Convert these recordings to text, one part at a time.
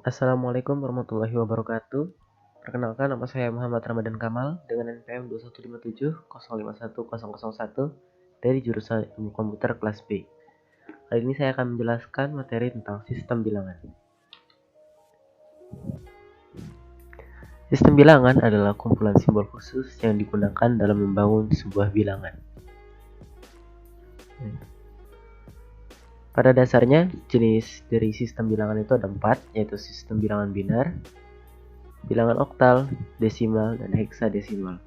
Assalamualaikum warahmatullahi wabarakatuh. Perkenalkan, nama saya Muhammad Ramadan Kamal dengan NPM 21570510001 dari jurusan Ilmu Komputer kelas B. Kali ini saya akan menjelaskan materi tentang sistem bilangan. Sistem bilangan adalah kumpulan simbol khusus yang digunakan dalam membangun sebuah bilangan. Pada dasarnya, jenis dari sistem bilangan itu ada 4, yaitu sistem bilangan biner, bilangan oktal, desimal, dan heksadesimal.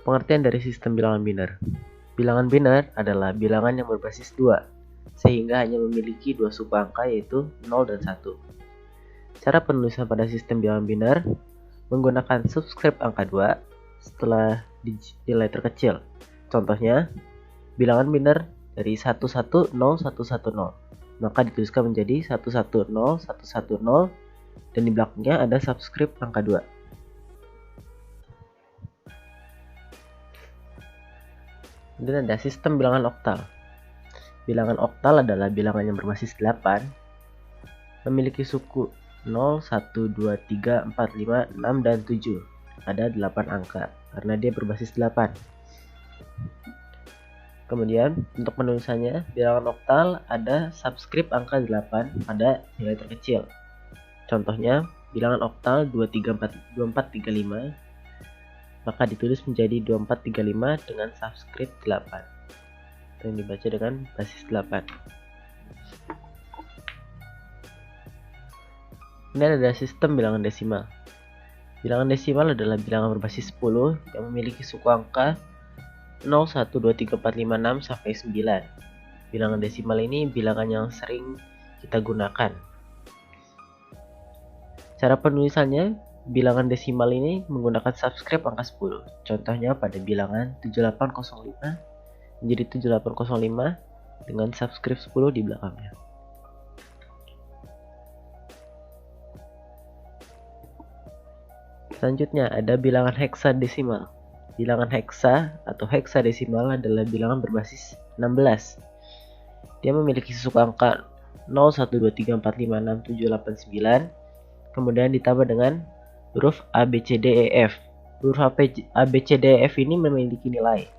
Pengertian dari sistem bilangan biner. Bilangan biner adalah bilangan yang berbasis 2, sehingga hanya memiliki 2 suku angka yaitu 0 dan 1. Cara penulisan pada sistem bilangan biner menggunakan subskrip angka 2 setelah nilai terkecil. Contohnya, bilangan biner dari 1100110, maka dituliskan menjadi 110110 dan di belakangnya ada subskrip angka 2. Kemudian ada sistem bilangan oktal. Bilangan oktal adalah bilangan yang berbasis 8, memiliki suku 0, 1, 2, 3, 4, 5, 6, dan 7. Ada 8 angka karena dia berbasis 8. Kemudian untuk penulisannya, bilangan oktal ada subskrip angka 8 pada nilai terkecil. Contohnya, bilangan oktal 2435, maka ditulis menjadi 2435 dengan subskrip 8. Yang dibaca dengan basis 8. Ini ada sistem bilangan desimal. Bilangan desimal adalah bilangan berbasis 10 yang memiliki suku angka 0, 1, 2, 3, 4, 5, 6, sampai 9. Bilangan desimal ini bilangan yang sering kita gunakan. Cara penulisannya, bilangan desimal ini menggunakan subskrip angka 10. Contohnya pada bilangan 7805 menjadi 7805 dengan subskrip 10 di belakangnya. Selanjutnya ada bilangan heksadesimal. Bilangan heksa atau heksadesimal adalah bilangan berbasis 16. Dia memiliki suku angka 0, 1, 2, 3, 4, 5, 6, 7, 8, 9. Kemudian ditambah dengan huruf A, B, C, D, E, F. Huruf A, B, C, D, E, F ini memiliki nilai.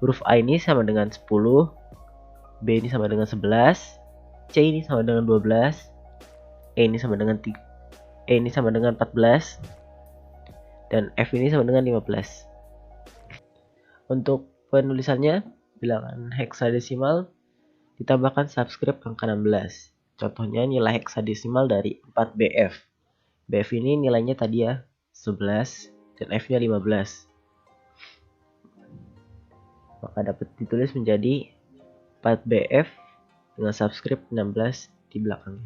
Huruf A ini sama dengan 10, B ini sama dengan 11, C ini sama dengan 12, E ini sama dengan 3, E ini sama dengan 14, dan F ini sama dengan 15. Untuk penulisannya, bilangan heksadesimal ditambahkan subskrip angka 16. Contohnya nilai heksadesimal dari 4BF. BF ini nilainya tadi ya 11 dan F-nya 15. Maka dapat ditulis menjadi 4BF dengan subskrip 16 di belakangnya.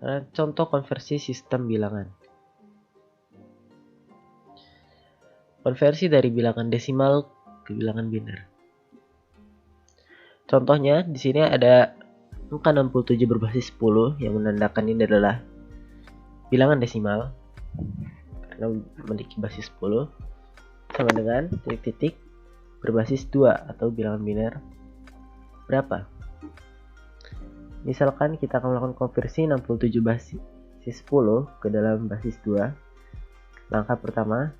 Nah, contoh konversi sistem bilangan. Konversi dari bilangan desimal ke bilangan biner. Contohnya di sini ada angka 67 berbasis 10 yang menandakan ini adalah bilangan desimal karena memiliki basis 10, sama dengan titik-titik berbasis 2 atau bilangan biner berapa. Misalkan kita akan melakukan konversi 67 basis 10 ke dalam basis 2. Langkah pertama,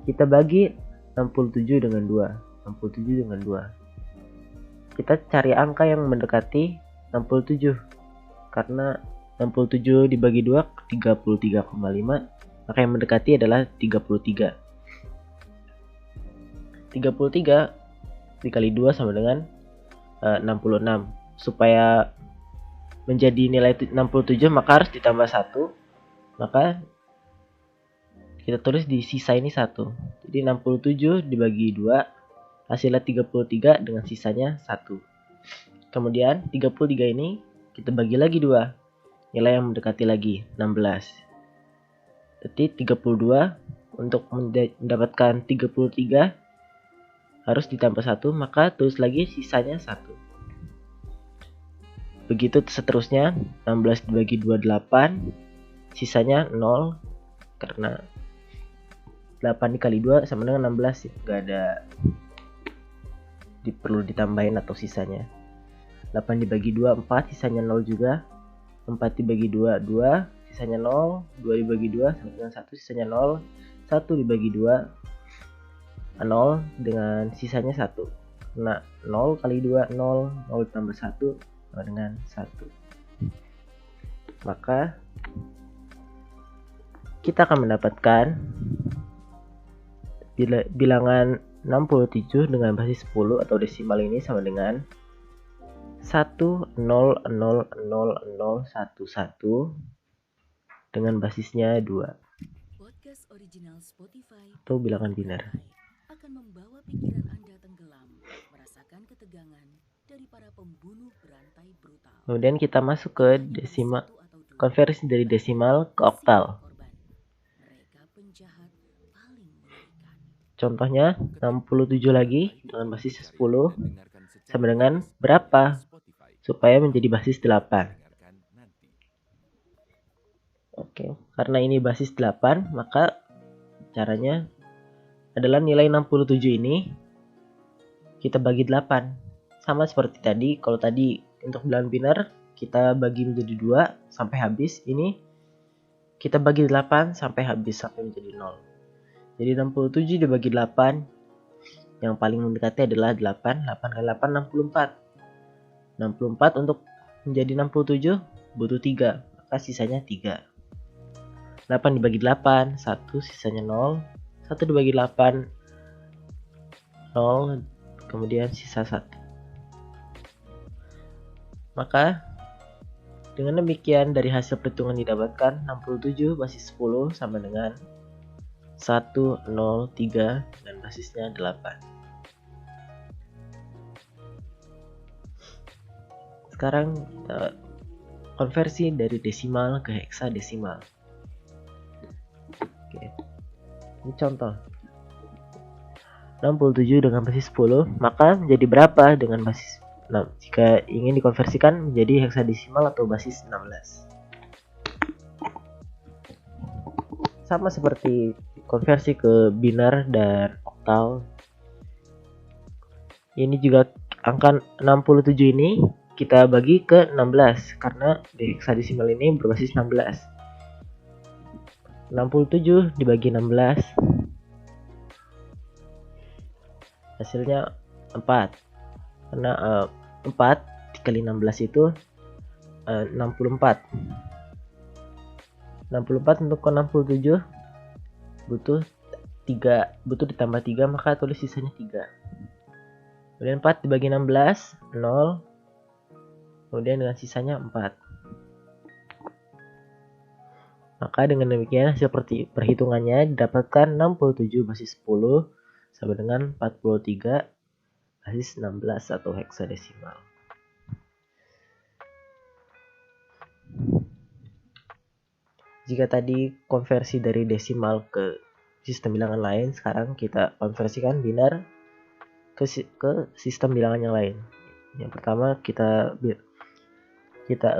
kita bagi 67 dengan 2. 67 dengan 2. Kita cari angka yang mendekati 67. Karena 67 dibagi 2 33,5, maka yang mendekati adalah 33. 33 dikali 2 sama dengan 66. Supaya menjadi nilai 67 maka harus ditambah 1. Maka kita tulis di sisa ini 1. Jadi 67 dibagi 2 hasilnya 33 dengan sisanya 1. Kemudian 33 ini kita bagi lagi 2. Nilai yang mendekati lagi 16. Jadi 32 untuk mendapatkan 33 harus ditambah 1, maka tulis lagi sisanya 1. Begitu seterusnya, 16 dibagi 2 8, sisanya 0 karena 8 dikali 2 sama dengan 16 ya, gak ada perlu ditambahin atau sisanya. 8 dibagi 2 4, sisanya 0 juga. 4 dibagi 2 2, sisanya 0. 2 dibagi 2 sama dengan 1, sisanya 0. 1 dibagi 2 0 dengan sisanya 1. Nah, 0 kali 2 0, 0 tambah 1 sama dengan 1. Maka kita akan mendapatkan bilangan 67 dengan basis 10 atau desimal ini sama dengan 1000011 dengan basisnya 2 atau bilangan biner. Akan membawa pikiran Anda tenggelam, merasakan ketegangan dari para pembunuh berantai brutal. Kemudian kita masuk ke desimal, konversi dari desimal ke oktal. Contohnya 67 lagi dengan basis 10 sama dengan berapa supaya menjadi basis 8. Oke, karena ini basis 8, maka caranya adalah nilai 67 ini kita bagi 8. Sama seperti tadi, kalau tadi untuk bilangan biner kita bagi menjadi 2 sampai habis, ini kita bagi 8 sampai habis sampai menjadi 0. Jadi 67 dibagi 8, yang paling mendekati adalah 8. 8 kali 8 64. 64 untuk menjadi 67 butuh 3, maka sisanya 3. 8 dibagi 8 1, sisanya 0. 1 dibagi 8 0, kemudian sisa 1. Maka dengan demikian dari hasil perhitungan didapatkan 67 basis 10 sama dengan 103 dan basisnya 8. Sekarang kita konversi dari desimal ke heksadesimal. Oke. Ini contoh. 67 dengan basis 10, maka menjadi berapa dengan basis 6 jika ingin dikonversikan menjadi heksadesimal atau basis 16. Sama seperti konversi ke biner dan oktal. Ini juga angka 67 ini kita bagi ke 16 karena di heksadesimal ini berbasis 16. 67 dibagi 16 hasilnya 4. Karena 4 dikali 16 itu 64. 64 untuk ke 67 butuh ditambah 3, maka tulis sisanya 3. Kemudian 4 dibagi 16 0, kemudian dengan sisanya 4. Maka dengan demikian hasil perhitungannya didapatkan 67 basis 10 sama dengan 43 basis 16 atau heksadesimal. Jika tadi konversi dari desimal ke sistem bilangan lain, sekarang kita konversikan biner ke sistem bilangan yang lain. Yang pertama kita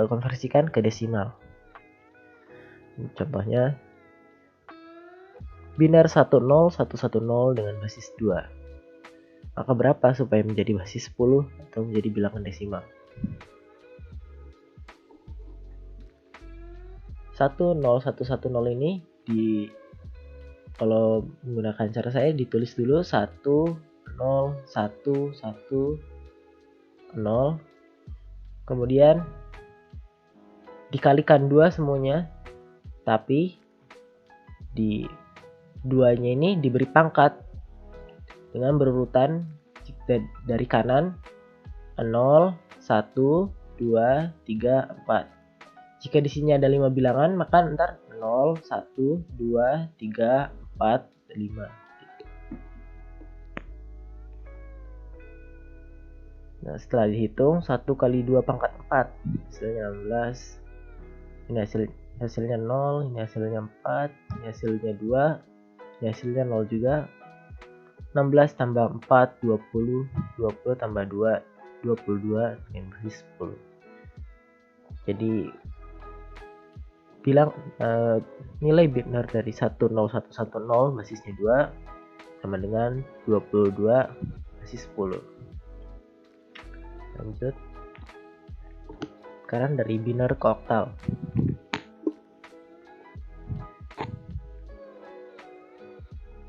konversikan ke desimal. Contohnya biner 10110 dengan basis 2. Maka berapa supaya menjadi basis 10 atau menjadi bilangan desimal? 10110 ini kalau menggunakan cara saya ditulis dulu 10110, kemudian dikalikan 2 semuanya, tapi di 2-nya ini diberi pangkat dengan berurutan dari kanan 0, 1, 2, 3, 4. Jika di sini ada 5 bilangan, maka ntar 0, 1, 2, 3, 4, 5. Nah, setelah dihitung 1 kali 2 pangkat 4 hasilnya 16. Ini hasilnya 0, ini hasilnya 4, ini hasilnya 2, ini hasilnya 0 juga. 16 tambah 4 20, 20 tambah 2 22 dengan basis 10. Jadi nilai biner dari 10110 basisnya 2 sama dengan 22 basis 10. Lanjut. Sekarang dari biner ke oktal.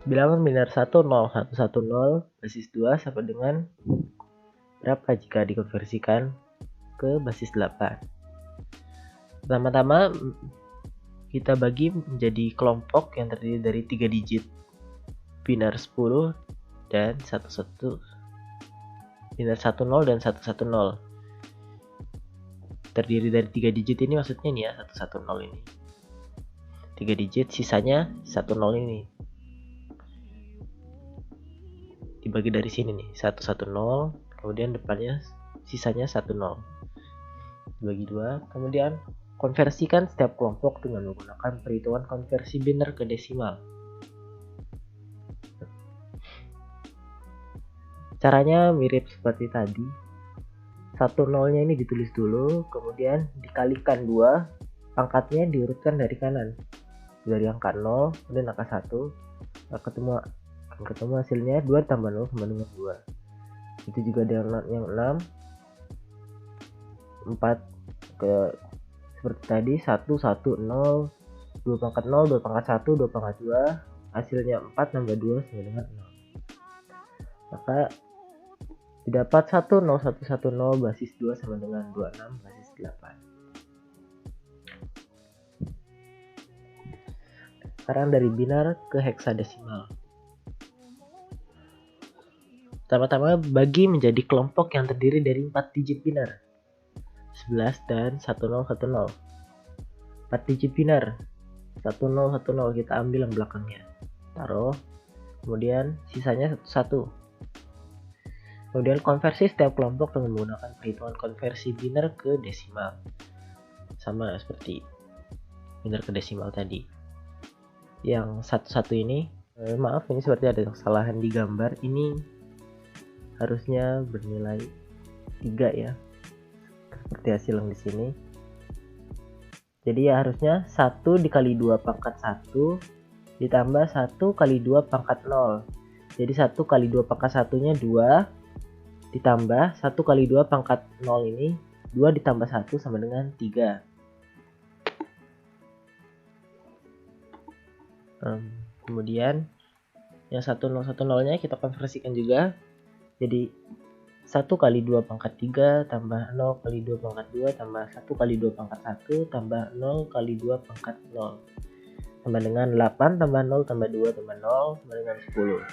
Bilangan biner 1, 0, 1, 1, 0, basis 2 sama dengan berapa jika dikonversikan ke basis 8? Pertama-tama kita bagi menjadi kelompok yang terdiri dari 3 digit biner 10 dan 11, biner 10 dan 110. Terdiri dari 3 digit ini maksudnya nih ya, 110 ini 3 digit, sisanya 10 ini dibagi dari sini nih, 110, kemudian depannya sisanya 10 dibagi 2. Kemudian konversikan setiap kelompok dengan menggunakan perhitungan konversi biner ke desimal. Caranya mirip seperti tadi. 10-nya ini ditulis dulu, kemudian dikalikan 2, pangkatnya diurutkan dari kanan. Dari angka 0, kemudian angka 1, ketemu hasilnya 2 tambah 0 sama dengan 2. Itu juga dengan yang 6, 4 ke seperti tadi, 1, 1, 0, 2 pangkat 0, 2 pangkat 1, 2 pangkat 2, hasilnya 4 tambah 2 sama dengan 0. Maka didapat 1, 0, 1, 1, 0 basis 2 sama dengan 26 basis 8. Sekarang dari biner ke heksadesimal. Pertama-tama bagi menjadi kelompok yang terdiri dari 4 digit biner, 11 dan 1010. 4 digit biner 1010 kita ambil yang belakangnya, taruh, kemudian sisanya 11. Kemudian konversi setiap kelompok dengan menggunakan perhitungan konversi biner ke desimal, sama seperti biner ke desimal tadi. Yang 11 ini maaf, ini seperti ada kesalahan di gambar, ini harusnya bernilai 3 ya, seperti hasil yang di sini. Jadi ya harusnya 1 dikali 2 pangkat 1 ditambah 1 kali 2 pangkat 0. Jadi 1 kali 2 pangkat 1-nya 2 ditambah 1 kali 2 pangkat 0 ini 2 ditambah 1 sama dengan 3. Kemudian yang 1010-nya kita konversikan juga. Jadi 1 kali 2 pangkat 3 tambah 0 kali 2 pangkat 2 tambah 1 kali 2 pangkat 1 tambah 0 kali 2 pangkat 0 tambah dengan 8 tambah 0 tambah 2 tambah 0 tambah dengan 10.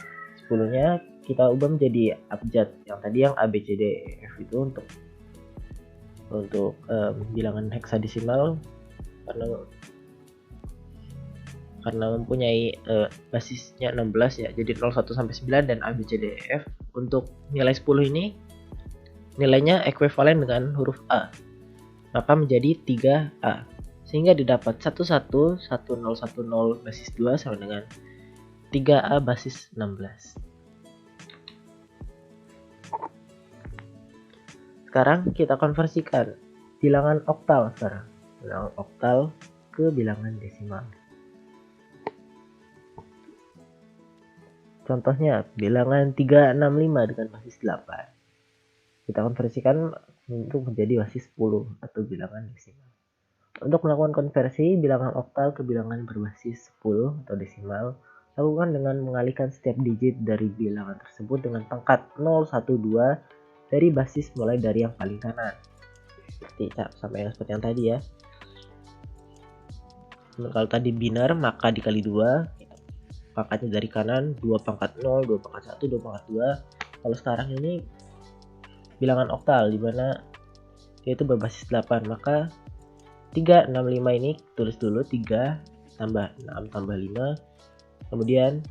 10-nya kita ubah menjadi abjad, yang tadi yang A, B, C, D, E, F itu untuk bilangan heksadesimal karena mempunyai basisnya 16 ya, jadi 01 sampai 9 dan A, B, C, D, E, F. Untuk nilai 10 ini nilainya ekuivalen dengan huruf A, maka menjadi 3A, sehingga didapat 11 1010 basis 2 sama dengan 3A basis 16. Sekarang kita konversikan bilangan oktal sekarang, bilangan oktal ke bilangan desimal. Contohnya bilangan 365 dengan basis 8. Kita konversikan untuk menjadi basis 10 atau bilangan desimal. Untuk melakukan konversi bilangan oktal ke bilangan berbasis 10 atau desimal, lakukan dengan mengalihkan setiap digit dari bilangan tersebut dengan pangkat 0, 1, 2 dari basis mulai dari yang paling kanan. Sama yang seperti yang tadi ya. Kalau tadi biner maka dikali 2, pangkatnya dari kanan, 2 pangkat 0, 2 pangkat 1, 2 pangkat 2. Kalau sekarang ini bilangan oktal dimana yaitu berbasis 8, maka 365 ini tulis dulu, 3 tambah 6 tambah 5, kemudian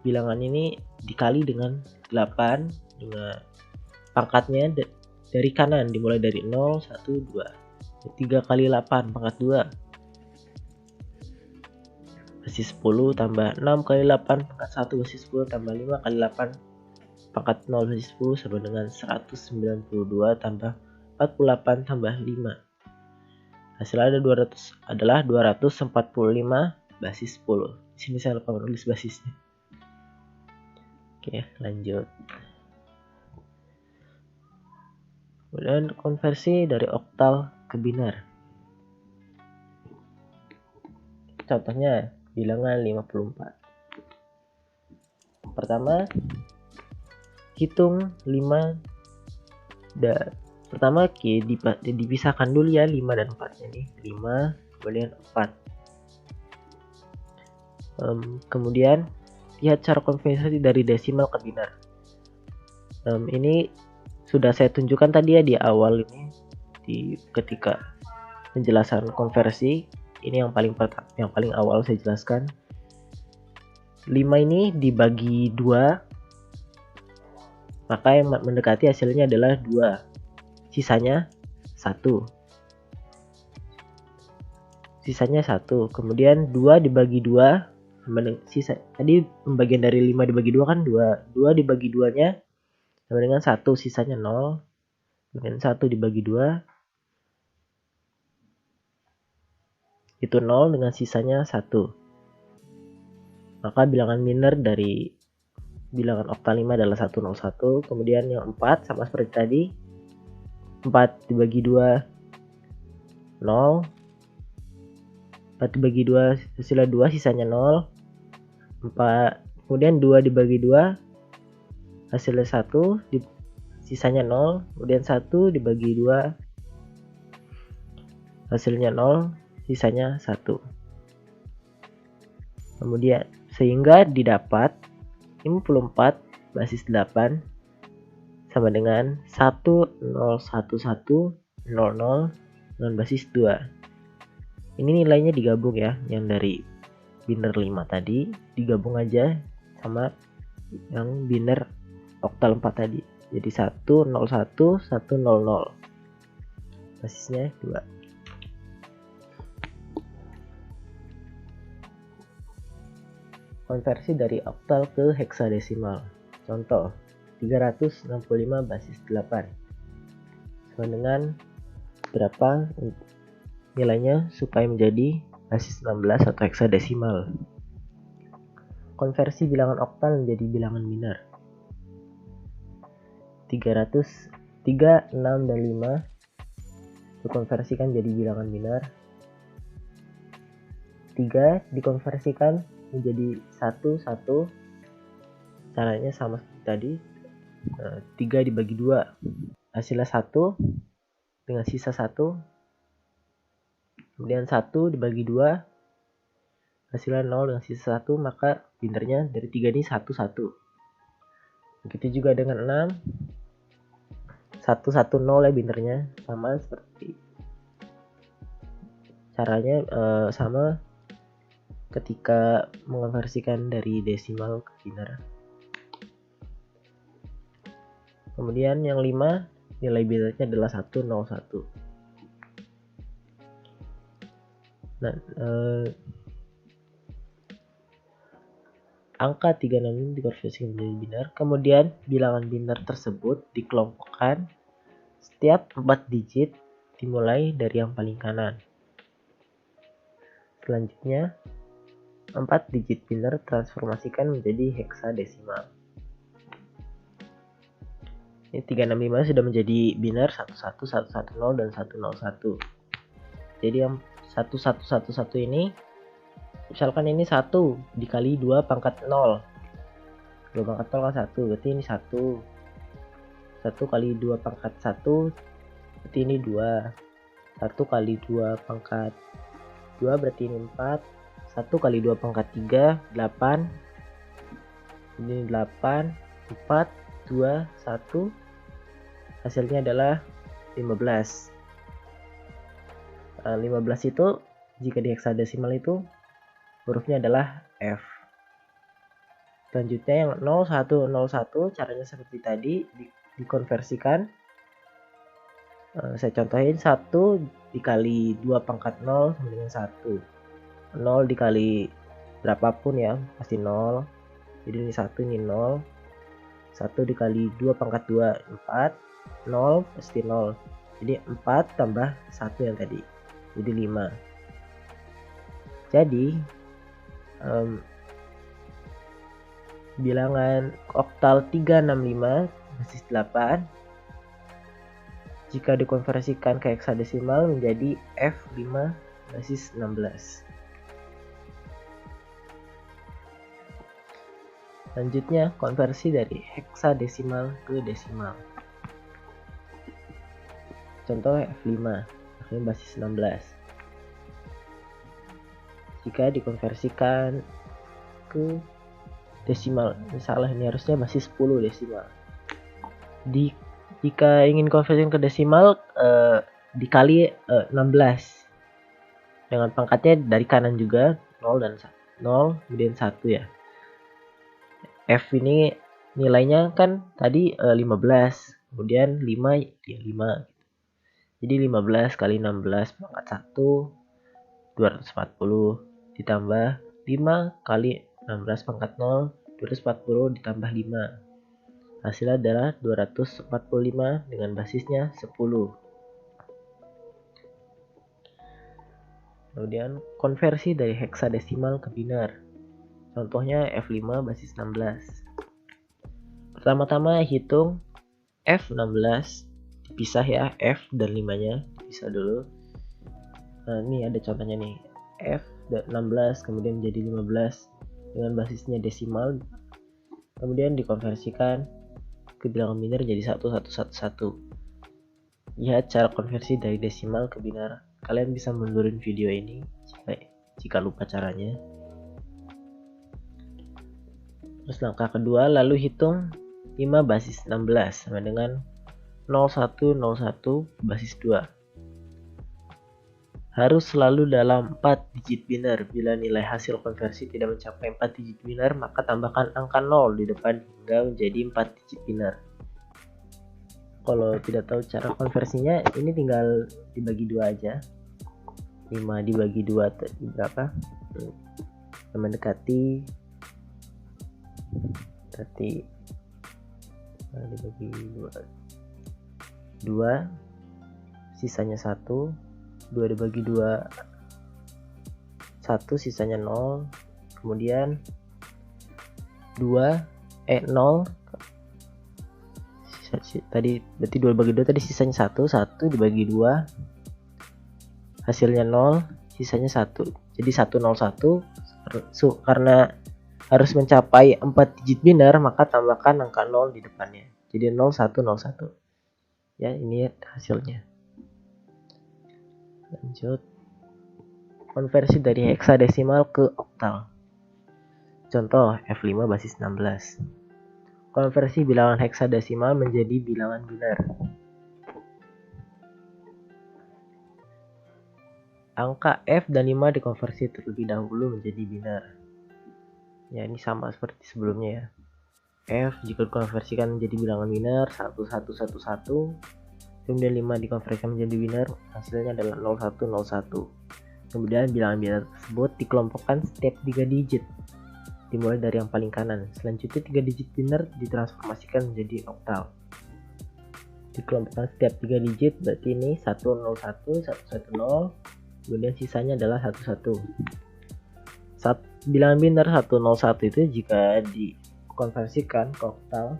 bilangan ini dikali dengan 8 dengan pangkatnya dari kanan dimulai dari 0, 1, 2. 3 kali 8 pangkat 2 basis 10 tambah 6 kali 8 pangkat 1 basis 10 tambah 5 kali 8 pangkat 0 basis 10 sama dengan 192 tambah 48 tambah 5. Hasilnya adalah 245 basis 10. Di sini saya lupa menulis basisnya. Oke, lanjut. Kemudian konversi dari oktal ke biner. Contohnya bilangan 54. Pertama, hitung 5 pertama dipisahkan dulu ya 5 dan 4 ini. 5 kemudian 4. Kemudian lihat cara konversi dari desimal ke biner. Ini sudah saya tunjukkan tadi ya di awal ini, ketika penjelasan konversi. Ini yang paling awal saya jelaskan. 5 ini dibagi 2, maka yang mendekati hasilnya adalah 2, sisanya 1. Kemudian 2 dibagi 2 sisa, tadi pembagian dari 5 dibagi 2 kan 2 dibagi 2 nya sama dengan 1, sisanya 0. Kemudian 1 dibagi 2 itu 0 dengan sisanya 1. Maka bilangan biner dari bilangan oktal 5 adalah 101. Kemudian yang 4 sama seperti tadi, 4 dibagi 2 0, 4 dibagi 2 hasilnya 2, sisanya 0. 4, kemudian 2 dibagi 2 hasilnya 1, sisanya 0. Kemudian 1 dibagi 2 hasilnya 0, sisanya 1. Kemudian sehingga didapat 54 basis 8 sama dengan 101100 dengan basis 2. Ini nilainya digabung ya, yang dari biner 5 tadi digabung aja sama yang biner oktal 4 tadi. Jadi 101 100. Basisnya 2. Konversi dari oktal ke heksadesimal. Contoh 365 basis 8 sama dengan berapa nilainya supaya menjadi basis 16 atau heksadesimal. Konversi bilangan oktal menjadi bilangan biner. 3, 6 dan 5 dikonversikan jadi bilangan biner. 3 dikonversikan menjadi 1. Caranya sama seperti tadi. 3 dibagi 2 hasilnya 1 dengan sisa 1. Kemudian 1 dibagi 2 hasilnya 0 dengan sisa 1, maka binernya dari 3 ini 1. Begitu juga dengan 6, 110 ya binernya, sama seperti caranya sama ketika mengonversikan dari desimal ke biner. Kemudian yang 5 nilai binernya adalah 101. Nah, angka 36 dikonversikan menjadi biner. Kemudian bilangan biner tersebut dikelompokkan setiap 4 digit dimulai dari yang paling kanan. Selanjutnya 4 digit biner transformasikan menjadi heksadesimal. Ini 365 sudah menjadi biner 11, 110 dan 101. Jadi yang 1111 ini, misalkan ini 1 dikali 2 pangkat 0. 2 pangkat 0 kan 1, berarti ini 1. 1 kali 2 pangkat 1 berarti ini 2. 1 kali 2 pangkat 2 berarti ini 4. 1 kali 2 pangkat 3 8. Ini 8, 4, 2, 1. Hasilnya adalah 15. 15 itu jika di heksadesimal itu hurufnya adalah F. Selanjutnya yang 0101 caranya seperti tadi, dikonversikan. Saya contohin 1 dikali 2 pangkat 0 sama dengan 1. 0 dikali berapapun ya pasti 0. Jadi ini 1, ini 0. 1 dikali 2 pangkat 2 4. 0 pasti 0. Jadi 4 tambah 1 yang tadi, jadi 5. Jadi bilangan oktal 365 basis 8 jika dikonversikan ke heksadesimal menjadi F5 basis 16. Selanjutnya, konversi dari heksadesimal ke desimal. Contoh F5 basis 16. Jika dikonversikan ke desimal, misalnya ini harusnya basis 10 desimal. Jika ingin konversikan ke desimal, dikali 16 dengan pangkatnya dari kanan juga 0 dan 0 kemudian 1 ya. F ini nilainya kan tadi 15, kemudian 5 ya 5. Jadi 15 kali 16 pangkat 1 240 ditambah 5 kali 16 pangkat 0 240 ditambah 5. Hasilnya adalah 245 dengan basisnya 10. Kemudian konversi dari heksadesimal ke binar. Contohnya F5 basis 16. Pertama-tama hitung F16, dipisah ya, F dan 5-nya dipisah dulu. Nah, ini ada contohnya nih. F16 kemudian menjadi 15 dengan basisnya desimal. Kemudian dikonversikan ke bilangan binar jadi 1111. Lihat cara konversi dari desimal ke binar. Kalian bisa mundurin video ini jika lupa caranya. Terus langkah kedua, lalu hitung 5 basis 16 sama dengan 0101 basis 2. Harus selalu dalam 4 digit binar. Bila nilai hasil konversi tidak mencapai 4 digit binar, maka tambahkan angka 0 di depan hingga menjadi 4 digit binar. Kalau tidak tahu cara konversinya, ini tinggal dibagi 2 aja. 5 dibagi 2 tadi berapa? Mendekati berarti dibagi 2 sisanya 1, 2 dibagi 2 1 sisanya 0, kemudian 0 tadi berarti 2 dibagi 2 tadi sisanya 1 dibagi 2 hasilnya 0, sisanya 1. Jadi 101 karena harus mencapai 4 digit binar, maka tambahkan angka 0 di depannya. Jadi 0101. Ya, ini hasilnya. Lanjut. Konversi dari heksadesimal ke oktal. Contoh F5 basis 16. Konversi bilangan heksadesimal menjadi bilangan binar. Angka F dan 5 dikonversi terlebih dahulu menjadi binar. Ya, ini sama seperti sebelumnya ya. F jika dikonversikan menjadi bilangan binar 1111, kemudian 5 dikonversikan menjadi binar, hasilnya adalah 0101. Kemudian bilangan binar tersebut dikelompokkan setiap 3 digit, dimulai dari yang paling kanan. Selanjutnya 3 digit binar ditransformasikan menjadi oktal. Dikelompokkan setiap 3 digit, berarti ini 101, 110, kemudian sisanya adalah 11. Bilangan binar 101 itu jika dikonversikan ke oktal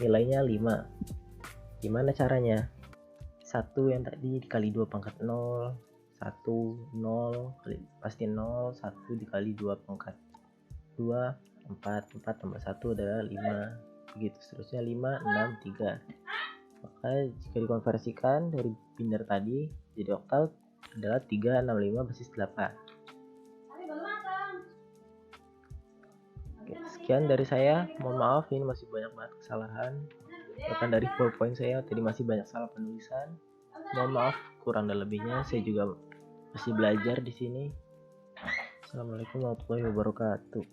nilainya 5. Gimana caranya? 1 yang tadi dikali 2 pangkat 0, 1 0 kali pasti 0, 1 dikali 2 pangkat 2 4 tambah 1 adalah 5, begitu seterusnya 5 6 3. Maka jika dikonversikan dari binar tadi jadi oktal adalah 365 basis 8. Sekian dari saya, mohon maaf ini masih banyak banget kesalahan, bahkan dari PowerPoint saya tadi masih banyak salah penulisan. Mohon maaf kurang dan lebihnya, saya juga masih belajar di sini. Assalamualaikum warahmatullahi wabarakatuh.